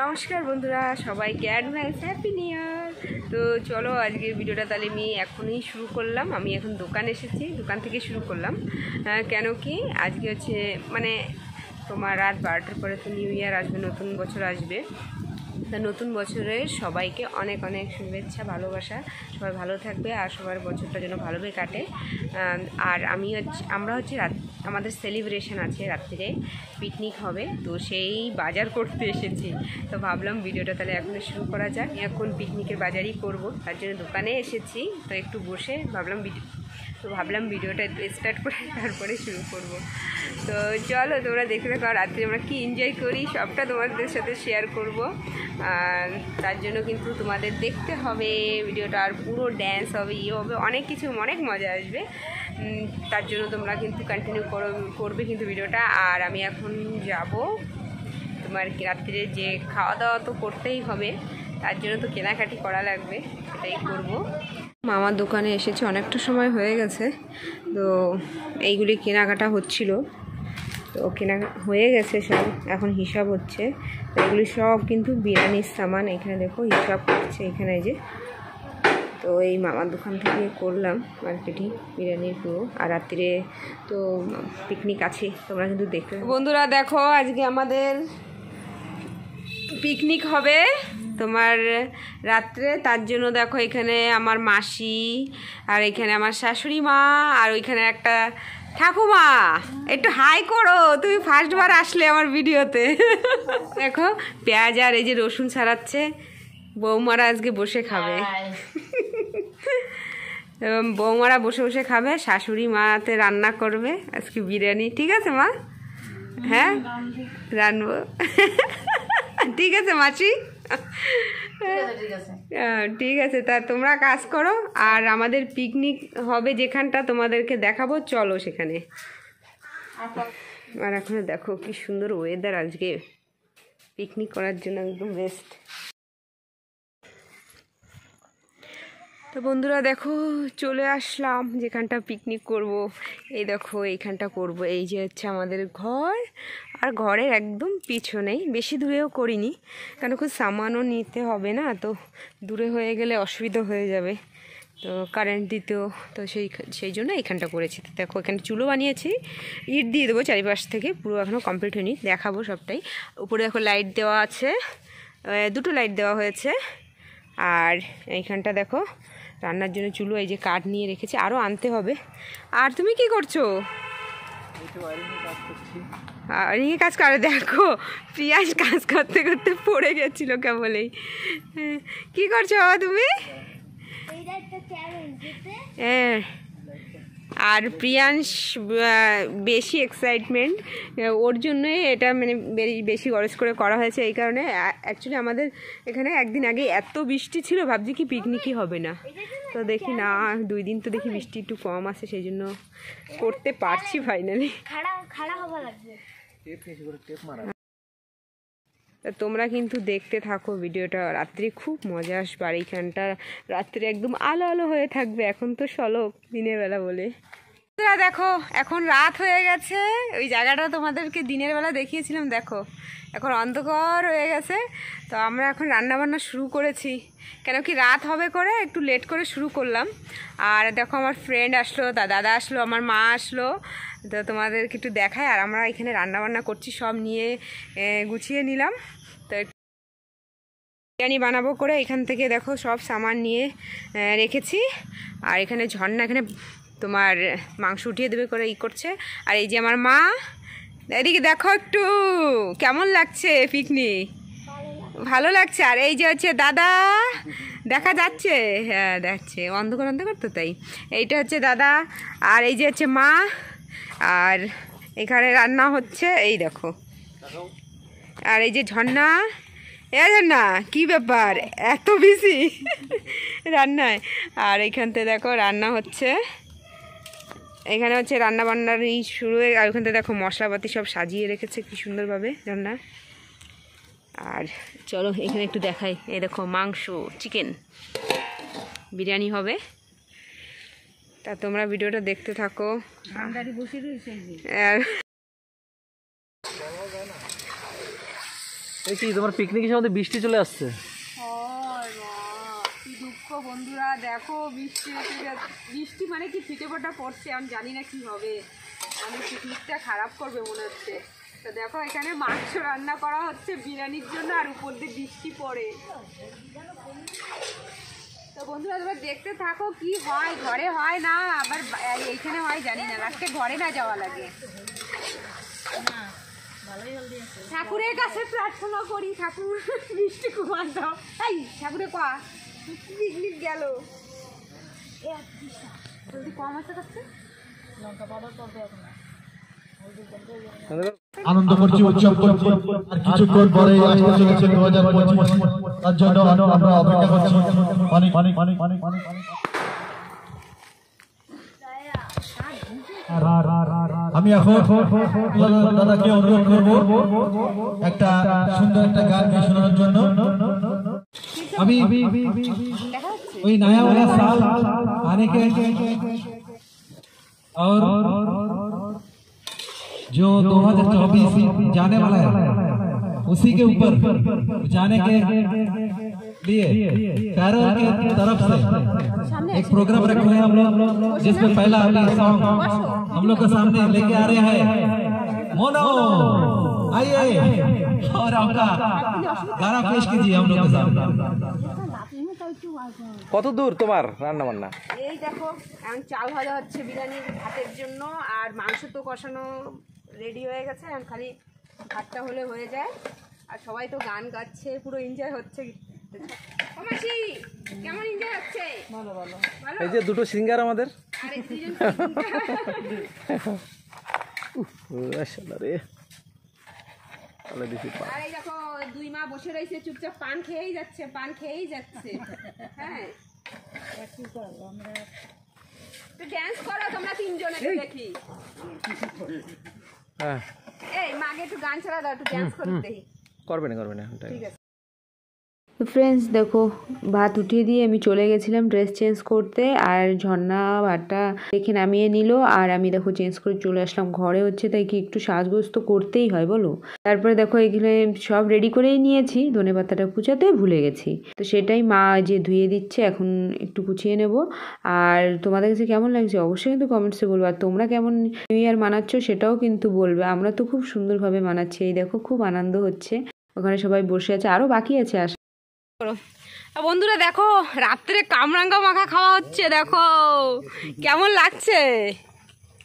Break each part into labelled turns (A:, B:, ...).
A: নমস্কার বন্ধুরা, সবাইকে অ্যাডভান্স হ্যাপি নিউ ইয়ার। তো চলো আজকের ভিডিওটা তাহলে আমি এখনই শুরু করলাম। আমি এখন দোকানে এসেছি, দোকান থেকে শুরু করলাম। কেন কি আজকে হচ্ছে মানে তোমার রাত 12টার পরে তো নিউ ইয়ার আসবে, নতুন বছর আসবে। তা নতুন বছরের সবাইকে অনেক অনেক শুভেচ্ছা, ভালোবাসা। সবাই ভালো থাকবে আর সবার বছরটা যেন ভালোভাবে কাটে। আর আমরা হচ্ছে আমাদের সেলিব্রেশন আছে, রাত্রিরে পিকনিক হবে, তো সেই বাজার করতে এসেছি। তো ভাবলাম ভিডিওটা তাহলে এখন শুরু করা যাক। এখন পিকনিকের বাজারই করব, তার জন্য দোকানে এসেছি। তো একটু বসে ভাবলাম ভিডিওটা স্টার্ট করে তারপরে শুরু করব। তো চলো তোমরা দেখে দেখো, রাত্রে আমরা কি এনজয় করি সবটা তোমাদের সাথে শেয়ার করব। আর তার জন্য কিন্তু তোমাদের দেখতে হবে ভিডিওটা, আর পুরো ড্যান্স হবে, হবে অনেক কিছু, অনেক মজা আসবে। তার জন্য তোমরা কিন্তু কন্টিনিউ করবে কিন্তু ভিডিওটা। আর আমি এখন যাব তোমার রাত্রে, যে খাওয়া দাওয়া তো করতেই হবে, তার জন্য তো কেনাকাটি করা লাগবে, সেটাই করব। মামার দোকানে এসেছে, অনেকটা সময় হয়ে গেছে, তো এইগুলি কেনাকাটা হচ্ছিল। তো কেনা হয়ে গেছে সব, এখন হিসাব হচ্ছে। তো এগুলি সব কিন্তু বিরিয়ানির সামান। এখানে দেখো হিসাব করছে এখানে, যে তো এই মামার দোকান থেকে করলাম মার্কেটিং বিরিয়ানির পুরো। আর রাত্রে তো পিকনিক আছে, তোমরা কিন্তু দেখতে। বন্ধুরা দেখো, আজকে আমাদের পিকনিক হবে তোমার রাত্রে। তার জন্য দেখো এখানে আমার মাসি, আর এখানে আমার শাশুড়ি মা, আর ওইখানে একটা ঠাকুমা। একটু হাই করো, তুমি ফার্স্টবার আসলে আমার ভিডিওতে। দেখো পেঁয়াজ আর এই যে রসুন ছাড়াচ্ছে, বৌমারা আজকে বসে খাবে। বৌমারা বসে বসে খাবে, শাশুড়ি মাতে রান্না করবে আজকে বিরিয়ানি। ঠিক আছে মা? হ্যাঁ রানবো। ঠিক আছে মাসি, ঠিক আছে। তা তোমরা কাজ করো, আর আমাদের পিকনিক হবে যেখানটা তোমাদেরকে দেখাবো, চলো সেখানে। আর এখন দেখো কি সুন্দর ওয়েদার আজকে, পিকনিক করার জন্য একদম বেস্ট। তো বন্ধুরা দেখো চলে আসলাম যেখানটা পিকনিক করব। এই দেখো এইখানটা করব। এই যে হচ্ছে আমাদের ঘর, আর ঘরের একদম পিছনেই, বেশি দূরেও করিনি, কেন খুব সামানও নিতে হবে না, তো দূরে হয়ে গেলে অসুবিধা হয়ে যাবে, তো কারেন্ট দিতেও, তো সেই জন্য এইখানটা করেছি। তো দেখো এখানে চুলো বানিয়েছি, ইট দিয়ে দেবো চারিপাশ থেকে, পুরো এখনও কমপ্লিট হয়নি, দেখাবো সবটাই। উপরে দেখো লাইট দেওয়া আছে, দুটো লাইট দেওয়া হয়েছে। আর এইখানটা দেখো রান্নার জন্য চুলো, এই যে কাঠ নিয়ে রেখেছি, আরও আনতে হবে। আর তুমি কি করছো? রিঙে কাজ করে। দেখো পিয়াজ কাজ করতে করতে পড়ে গেছিল কেবলেই। কি করছো তুমি? হ্যাঁ, আর প্রিয়াংশ বেশি এক্সাইটমেন্ট, ওর জন্যই এটা মানে বেশি গরজ করে করা হয়েছে। এই কারণে অ্যাকচুয়ালি আমাদের এখানে একদিন আগে এত বৃষ্টি ছিল, ভাবছি কি পিকনিকই হবে না, তো দেখি না 2 দিন তো দেখি বৃষ্টি একটু কম আছে, সেই জন্য করতে পারছি ফাইনালি। তোমরা কিন্তু দেখতে থাকো ভিডিওটা, রাত্রে খুব মজা আসবে। আর এইখানটা রাত্রে একদম আলো আলো হয়ে থাকবে, এখন তো সলক দিনের বেলা বলে। দেখো এখন রাত হয়ে গেছে, ওই জায়গাটা তোমাদেরকে দিনের বেলা দেখিয়েছিলাম, দেখো এখন অন্ধকার হয়ে গেছে। তো আমরা এখন রান্নাবান্না শুরু করেছি, কেন কি রাত হবে করে একটু লেট করে শুরু করলাম। আর দেখো আমার ফ্রেন্ড আসলো, দাদা আসলো, আমার মা আসলো, তো তোমাদেরকে একটু দেখায়। আর আমরা এখানে রান্নাবান্না করছি, সব নিয়ে গুছিয়ে নিলাম। তো বিরিয়ানি বানাবো করে এখান থেকে দেখো সব সামান নিয়ে রেখেছি। আর এখানে ঝর্ণা এখানে তোমার মাংস উঠিয়ে দেবে করে করছে। আর এই যে আমার মা, এদিকে দেখো একটু কেমন লাগছে পিকনিক, ভালো লাগছে। আর এই যে হচ্ছে দাদা, দেখা যাচ্ছে? হ্যাঁ দেখছে, অন্ধকার অন্ধকার তো, তাই। এইটা হচ্ছে দাদা, আর এই যে হচ্ছে মা, আর এখানে রান্না হচ্ছে, এই দেখো। আর এই যে ঝর্ণা, না কি ব্যাপার এত বেশি রান্নায়। আর এইখানতে দেখো রান্না হচ্ছে, এখানে হচ্ছে রান্না বান্নার এই শুরু হয়ে। আর ওখান থেকে দেখো মশলাপাতি সব সাজিয়ে রেখেছে কি সুন্দরভাবে রান্না। আর চলো এখানে একটু দেখাই, এই দেখো মাংস, চিকেন বিরিয়ানি হবে। তা তোমরা ভিডিওটা দেখতে থাকো। আর
B: এই কি তোমার পিকনিকের সময় বৃষ্টি চলে আসছে?
A: কি দুঃখ বন্ধুরা, দেখো বৃষ্টি বৃষ্টি মানে কি ছিটে ফোঁটা পড়ছে, আমি জানি না কি হবে, আমাদের পিকনিকটা খারাপ করবে মনে হচ্ছে। তো দেখো এখানে মাংস রান্না করা হচ্ছে বিরিয়ানির জন্য, আর উপর দিয়ে বৃষ্টি পড়ে। তো বন্ধুরা তোমরা দেখতে থাকো কি হয়, ঘরে হয় না আবার এইখানে হয় জানি না, লাস্টে ঘরে না যাওয়া লাগে। ঠাকুরের কাছে প্রার্থনা করি, ঠাকুর বৃষ্টি কুমার দাও। এই ঠাকুরে কয়া পিকনিক গেল কম আছে কাছে লঙ্কা পাউডার করবে এখন
C: আনন্দ করছি, উৎসব করছি, আর কিছুক্ষণ পরে আসতে চলেছে 2025। তার জন্য আমরা অপেক্ষা করছি অনেক অনেক অনেক অনেক অনেক অনেক। আমি এখন দাদাকে অনুরোধ করবো একটা সুন্দর একটা গান গিয়ে শোনানোর জন্য। अभी वही नया वाला साल आने के और जो 2024 जाने वाला है उसी के ऊपर जाने के लिए कैरल के तरफ से एक प्रोग्राम रखे हैं हम लोग, जिसमें पहला सॉन्ग हम लोग के सामने लेके आ रहे हैं। मोनो आइए और आपका गाना पेश कीजिए हम लोग के सामने।
B: কত দূর তোমার রান্না বান্না?
A: এই দেখো এখন চাল ভাজা হচ্ছে বিরিয়ানির ভাতের জন্য, আর মাংস তো কষানো রেডি হয়ে গেছে, এখন খালি ভাতটা হলে হয়ে যায়। আর সবাই তো গান গাচ্ছে, পুরো এনজয় হচ্ছে। মাসি কেমন এনজয় হচ্ছে? ভালো ভালো।
B: এই যে দুটো সিঙ্গার আমাদের,
A: আর এই দুজন
B: রে
A: আর এই দেখো 2 মা বসে রয়েছে চুপচাপ, পান খেয়েই যাচ্ছে, পান খেয়েই যাচ্ছে। হ্যাঁ তো ড্যান্স করো তোমরা তিনজনে দেখি।
B: হ্যাঁ
A: এই মাকে একটু গান ছাড়া দাও, একটু ড্যান্স করতে দেখি।
B: করবে না
A: ঠিক আছে।
D: তো ফ্রেন্ডস দেখো ভাত উঠিয়ে দিয়ে আমি চলে গেছিলাম ড্রেস চেঞ্জ করতে, আর ঝর্ণা ভাতটা দেখে নামিয়ে নিল, আর আমি দেখো চেঞ্জ করে চলে আসলাম ঘরে। হচ্ছে তাই কি একটু সাজগোজ তো করতেই হয় বলো। তারপরে দেখো এগুলো সব রেডি করেই নিয়েছি, ধনেপাতাটা কুচাতে ভুলে গেছি, তো সেটাই মা যে ধুয়ে দিচ্ছে, এখন একটু কুচিয়ে নেব। আর তোমাদের কাছে কেমন লাগছে অবশ্যই কিন্তু কমেন্টসে বলবো, আর তোমরা কেমন নিউ ইয়ার মানাচ্ছ সেটাও কিন্তু বলবে। আমরা তো খুব সুন্দরভাবে মানাচ্ছি, এই দেখো খুব আনন্দ হচ্ছে, ওখানে সবাই বসে আছে, আরও বাকি আছে আসা।
A: বন্ধুরা দেখো রাত্রে কামরাঙ্গা মাখা খাওয়া হচ্ছে, দেখো কেমন লাগছে?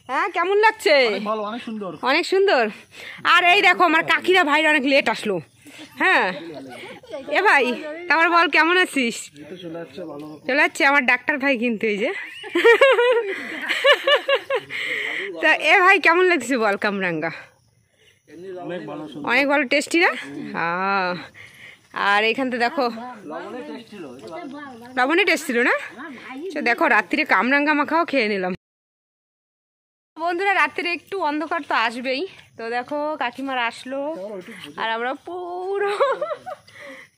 A: হ্যাঁ কেমন লাগছে? অনেক সুন্দর। আর এই দেখো আমার কাকিরা ভাইরা অনেক লেট আসলো। হ্যাঁ এ ভাই তারপর বল কেমন আছিস? চলে যাচ্ছে আমার ডাক্তার ভাই, কিন্তু এই যে তা এ ভাই কেমন লাগছে বল কামরাঙ্গা? অনেক ভালো, টেস্টি না? হ্যাঁ। আর এখানতে দেখো লবণে টেস্ট ছিল না? দেখো রাত্রিরে কামরাঙ্গা মাখাও খেয়ে নিলাম। বন্ধুরা রাত্রে একটু অন্ধকার তো আসবেই, তো দেখো কাকিমার আসলো, আর আমরা পুরো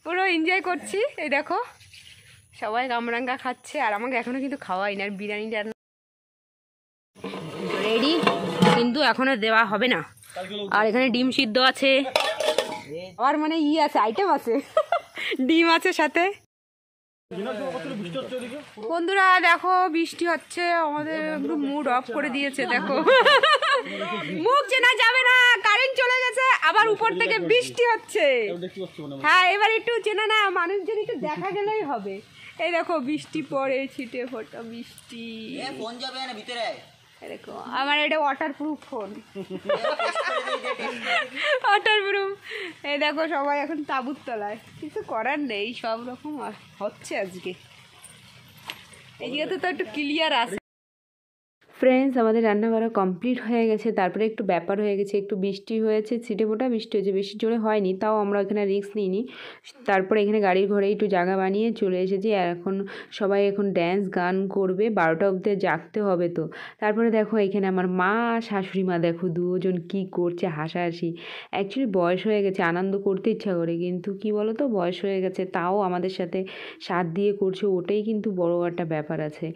A: পুরো এনজয় করছি। এই দেখো সবাই কামরাঙ্গা খাচ্ছে, আর আমাকে এখনো কিন্তু খাওয়াই না। আর বিরিয়ানিটা রেডি, কিন্তু এখনো দেওয়া হবে না। আর এখানে ডিম সিদ্ধ আছে, আর মানে আছে আইটেম আছে, ডিম আছে সাথে। বন্ধুরা দেখো বৃষ্টি হচ্ছে, আমাদের মুড অফ করে দিয়েছে। দেখো মুখ চেনা যাবে না, কারেন্ট চলে গেছে, আবার উপর থেকে বৃষ্টি হচ্ছে। হ্যাঁ এবার একটু চেনা না, মানুষজন একটু দেখা গেলেই হবে। এই দেখো বৃষ্টি পড়ে, ছিটে ফোটা বৃষ্টি। দেখো আমার এটা ওয়াটারপ্রুফ ফোন, ওয়াটারপ্রুফ। এই দেখো সবাই এখন তাঁবুর তলায়, কিছু করার নেই, সব রকম হচ্ছে আজকে। এদিকে তো একটু ক্লিয়ার আছে।
D: ফ্রেন্ডস আমাদের রান্না করা কমপ্লিট হয়ে গেছে, তারপরে একটু ব্যাপার হয়ে গেছে, একটু বৃষ্টি হয়েছে, ছিটেফোঁটা বৃষ্টি হয়েছে, বেশি জোরে হয়নি, তাও আমরা এখানে রিস্ক নিইনি। তারপরে এখানে গাড়ির ঘরে একটু জায়গা বানিয়ে চলে এসেছি, আর এখন সবাই এখন ড্যান্স গান করবে, 12টা অবধি জাগতে হবে। তো তারপরে দেখো এখানে আমার মা শাশুড়ি মা দেখো দুজন কি করছে, হাসাহাসি। অ্যাকচুয়ালি বয়স হয়ে গেছে, আনন্দ করতে ইচ্ছা করে, কিন্তু কি বলো তো বয়স হয়ে গেছে, তাও আমাদের সাথে সাথ দিয়ে করছে, ওটাই কিন্তু বড় একটা ব্যাপার আছে।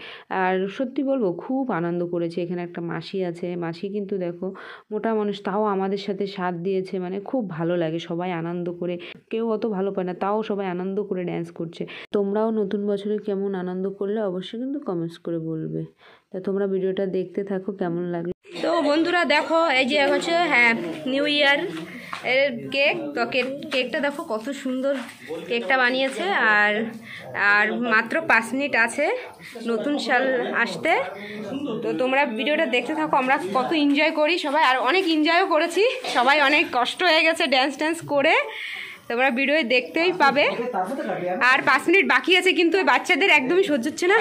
D: আর সত্যি বলবো খুব আনন্দ করেছে। এখানে একটা মাসি আছে, মাসি কিন্তু দেখো মোটা মানুষ, তাও আমাদের সাথে সাথ দিয়েছে, মানে খুব ভালো লাগে। সবাই আনন্দ করে, কেউ অত ভালো পায় না, তাও সবাই আনন্দ করে ড্যান্স করছে। তোমরাও নতুন বছরে কেমন আনন্দ করলে অবশ্যই কিন্তু কমেন্টস করে বলবে। তা তোমরা ভিডিওটা দেখতে থাকো, কেমন লাগলো।
A: তো বন্ধুরা দেখো, এই যে হচ্ছে হ্যাঁ নিউ ইয়ার এর কেক। তো কেকটা দেখো কত সুন্দর কেকটা বানিয়েছে। আর আর মাত্র 5 মিনিট আছে নতুন সাল আসতে। তো তোমরা ভিডিওটা দেখতে থাকো, আমরা কত এনজয় করি সবাই, আর অনেক এনজয়ও করেছি সবাই, অনেক কষ্ট হয়ে গেছে ড্যান্স করে। তোমরা ভিডিও দেখতেই পাবে। আর 5 মিনিট বাকি আছে, কিন্তু ওই বাচ্চাদের একদমই সহ্য হচ্ছে না,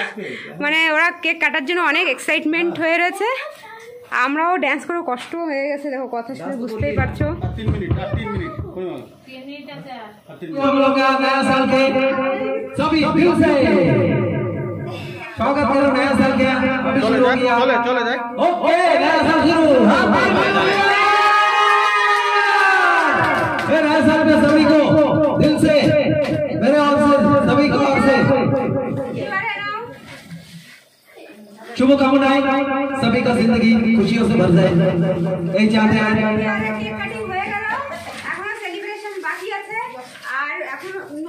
A: মানে ওরা কেক কাটার জন্য অনেক এক্সাইটমেন্ট হয়ে রয়েছে। আমরাও ড্যান্স করে কষ্ট হয়ে গেছে, দেখো কথা শুনে বুঝতেই পারছো।
C: हम लोग का नया साल के सभी दिल से स्वागत करो। नया साल के अभी शुरू हो गया।
B: चले जाए।
C: ओके, नया साल शुरू। नया साल में सभी को दिल से, मेरे ओर से, सभी को ओर से शुभकामनाएं। सभी का जिंदगी खुशियों से भर जाए, यही चाहते हैं।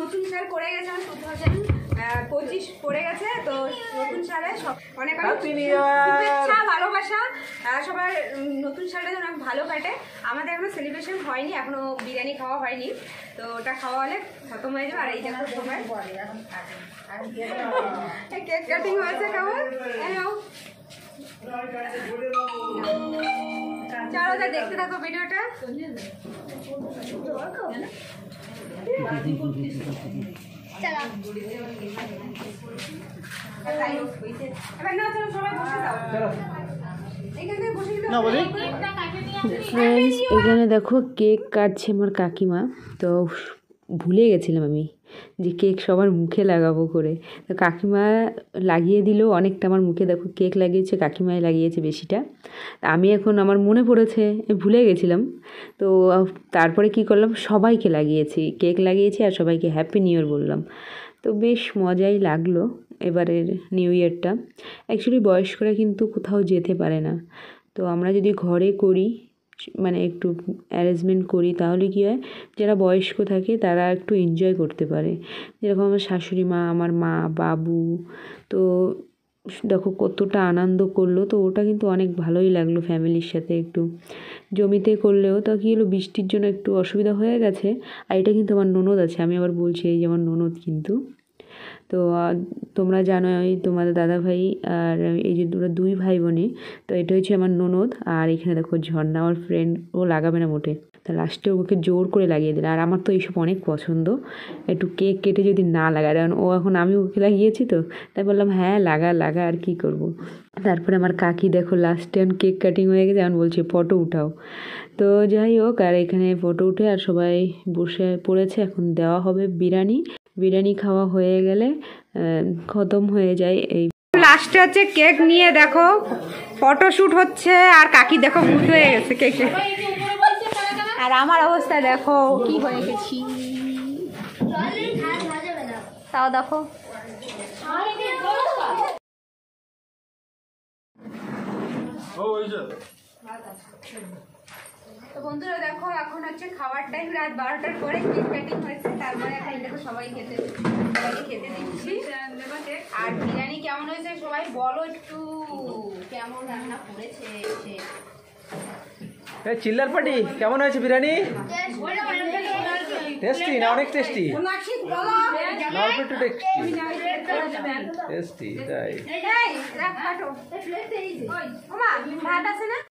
A: নতুন সাল পড়ে গেছে, 2025 পড়ে গেছে। তো নতুন সালে অনেক শুভেচ্ছা, ভালোবাসা সবার। নতুন সালটা যেন ভালো কাটে। আমাদের এখনো সেলিব্রেশন হয়নি, এখনো বিরিয়ানি খাওয়া হয়নি, তো ওটা খাওয়া হলে খতম হয়ে যাবে। আর এই দেখো সবাই কেক কাটিং হয়েছে কেমন। চলো যা দেখতে থাকো ভিডিওটা।
D: ফ্রেন্ডস, এখানে দেখো কেক কাটছে আমার কাকিমা। তো ভুলে গেছিলাম আমি যে কেক সবার মুখে লাগাবো করে, তো কাকিমা লাগিয়ে দিল অনেকটা আমার মুখে। দেখো কেক লাগিয়েছে, কাকিমায় লাগিয়েছে বেশিটা। আমি এখন আমার মনে পড়েছে, ভুলে গেছিলাম। তো তারপরে কি করলাম, সবাইকে লাগিয়েছি, কেক লাগিয়েছি আর সবাইকে হ্যাপি নিউ ইয়ার বললাম। তো বেশ মজাই লাগলো এবারের নিউ ইয়ারটা। অ্যাকচুয়ালি বয়স্করা কিন্তু কোথাও যেতে পারে না, তো আমরা যদি ঘরে করি, মানে একটু অ্যারেঞ্জমেন্ট করি, তাহলে কী হয়, যারা বয়স্ক থাকে তারা একটু এনজয় করতে পারে। যেরকম আমার শাশুড়ি মা, আমার মা, বাবু, তো দেখো কতটা আনন্দ করলো। তো ওটা কিন্তু অনেক ভালোই লাগলো ফ্যামিলির সাথে একটু জমিতে করলেও। তো কী হলো, বৃষ্টির জন্য একটু অসুবিধা হয়ে গেছে। আর এটা কিন্তু আমার ননদ আছে, আমি আবার বলছি এই যে আমার ননদ কিন্তু। তো তোমরা জানোই তোমাদের দাদা ভাই আর এই যে তোরা 2 ভাই বোনে। তো এটা হচ্ছে আমার ননদ। আর এখানে দেখো ঝর্ণা আমার ফ্রেন্ড, ও লাগাবে না মোটে, তা লাস্টে ওকে জোর করে লাগিয়ে দিল। আর আমার তো এইসব অনেক পছন্দ, একটু কেক কেটে যদি না লাগায়, কারণ ও এখন আমি ওকে লাগিয়েছি তো, তাই বললাম হ্যাঁ লাগা আর কি করব। তারপরে আমার কাকি দেখো লাস্টে এখন কেক কাটিং হয়ে গেছে, এখন বলছে ফটো উঠাও। তো যাই হোক, আর এখানে ফটো উঠে আর সবাই বসে পড়েছে। এখন দেওয়া হবে বিরিয়ানি খাওয়া হয়ে গেলে খতম হয়ে যায়। এই
A: লাস্টে হচ্ছে কেক নিয়ে দেখো ফটোশুট হচ্ছে, আর কাকি দেখো ভূত হয়ে গেছে কেকে। আর আমার অবস্থা দেখো কি হয়ে গেছি, তাও দেখো। তো বন্ধুরা দেখো, এখন হচ্ছে খাওয়ার টাইম, রাত 12টার পরে কেক কাটিং হয়েছে। তারপরে এখন দেখো সবাইকে খেতে দিচ্ছি। আর বিরিয়ানি কেমন হয়েছে সবাই বলো একটু, কেমন রান্না করেছে।
B: চিল্লার পার্টি কেমন হয়েছে বিরিয়ানি? টেস্টি না? অনেক টেস্টি না? অল্প একটু টেস্টি তাই।
A: ভাত আছে না?